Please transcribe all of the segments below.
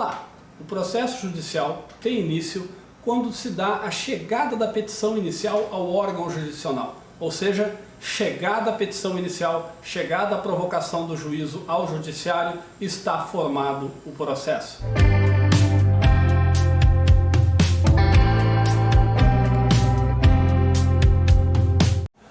lá, o processo judicial tem início quando se dá a chegada da petição inicial ao órgão jurisdicional, ou seja, chegada a petição inicial, chegada a provocação do juízo ao judiciário, está formado o processo.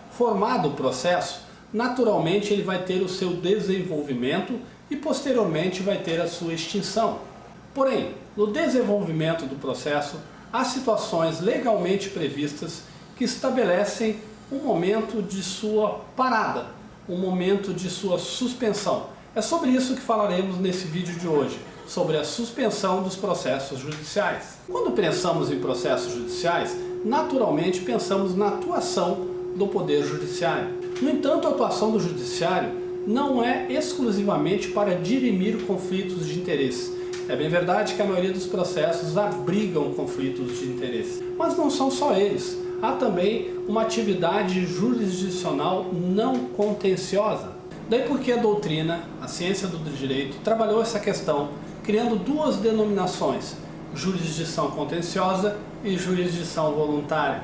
Formado o processo, naturalmente ele vai ter o seu desenvolvimento e posteriormente vai ter a sua extinção. Porém, no desenvolvimento do processo, há situações legalmente previstas que estabelecem um momento de sua parada, um momento de sua suspensão. É sobre isso que falaremos nesse vídeo de hoje, sobre a suspensão dos processos judiciais. Quando pensamos em processos judiciais, naturalmente pensamos na atuação do Poder Judiciário. No entanto, a atuação do Judiciário não é exclusivamente para dirimir conflitos de interesse. É bem verdade que a maioria dos processos abrigam conflitos de interesse, mas não são só eles. Há também uma atividade jurisdicional não contenciosa. Daí porque a doutrina, a ciência do direito, trabalhou essa questão, criando duas denominações, jurisdição contenciosa e jurisdição voluntária.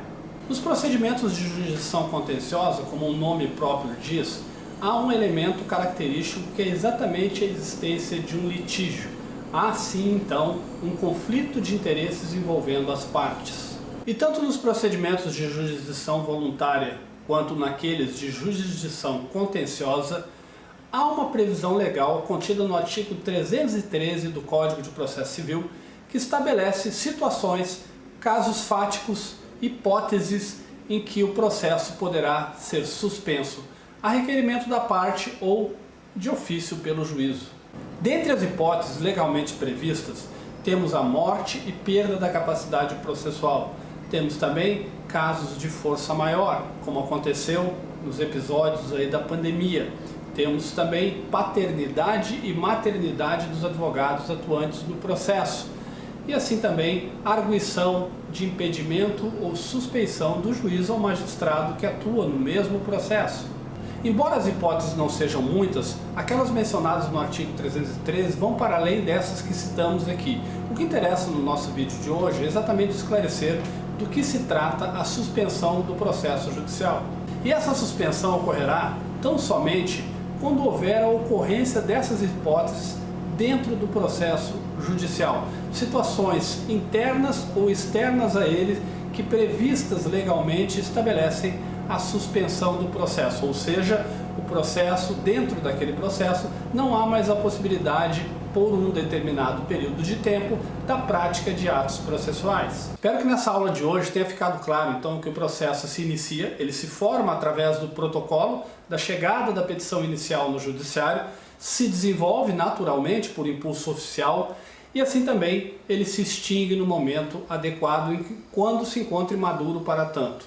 Nos procedimentos de jurisdição contenciosa, como o nome próprio diz, há um elemento característico que é exatamente a existência de um litígio. Há sim, então, um conflito de interesses envolvendo as partes. E tanto nos procedimentos de jurisdição voluntária quanto naqueles de jurisdição contenciosa, há uma previsão legal contida no artigo 313 do Código de Processo Civil que estabelece situações, casos fáticos, hipóteses em que o processo poderá ser suspenso a requerimento da parte ou de ofício pelo juízo. Dentre as hipóteses legalmente previstas, temos a morte e perda da capacidade processual. Temos também casos de força maior, como aconteceu nos episódios aí da pandemia. Temos também paternidade e maternidade dos advogados atuantes no processo. E assim também arguição de impedimento ou suspeição do juiz ou magistrado que atua no mesmo processo. Embora as hipóteses não sejam muitas, aquelas mencionadas no artigo 313 vão para além dessas que citamos aqui. O que interessa no nosso vídeo de hoje é exatamente esclarecer do que se trata a suspensão do processo judicial. E essa suspensão ocorrerá tão somente quando houver a ocorrência dessas hipóteses dentro do processo judicial. Situações internas ou externas a ele que previstas legalmente estabelecem a suspensão do processo, ou seja, o processo, dentro daquele processo, não há mais a possibilidade, por um determinado período de tempo, da prática de atos processuais. Espero que nessa aula de hoje tenha ficado claro, então, que o processo se inicia, ele se forma através do protocolo da chegada da petição inicial no judiciário, se desenvolve naturalmente por impulso oficial e assim também ele se extingue no momento adequado quando se encontre maduro para tanto.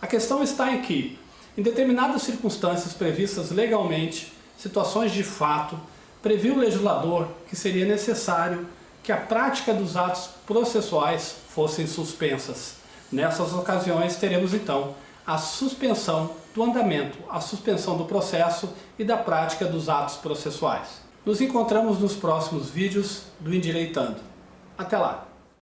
A questão está em que, em determinadas circunstâncias previstas legalmente, situações de fato, previu o legislador que seria necessário que a prática dos atos processuais fossem suspensas. Nessas ocasiões teremos então a suspensão do andamento, a suspensão do processo e da prática dos atos processuais. Nos encontramos nos próximos vídeos do Endireitando. Até lá!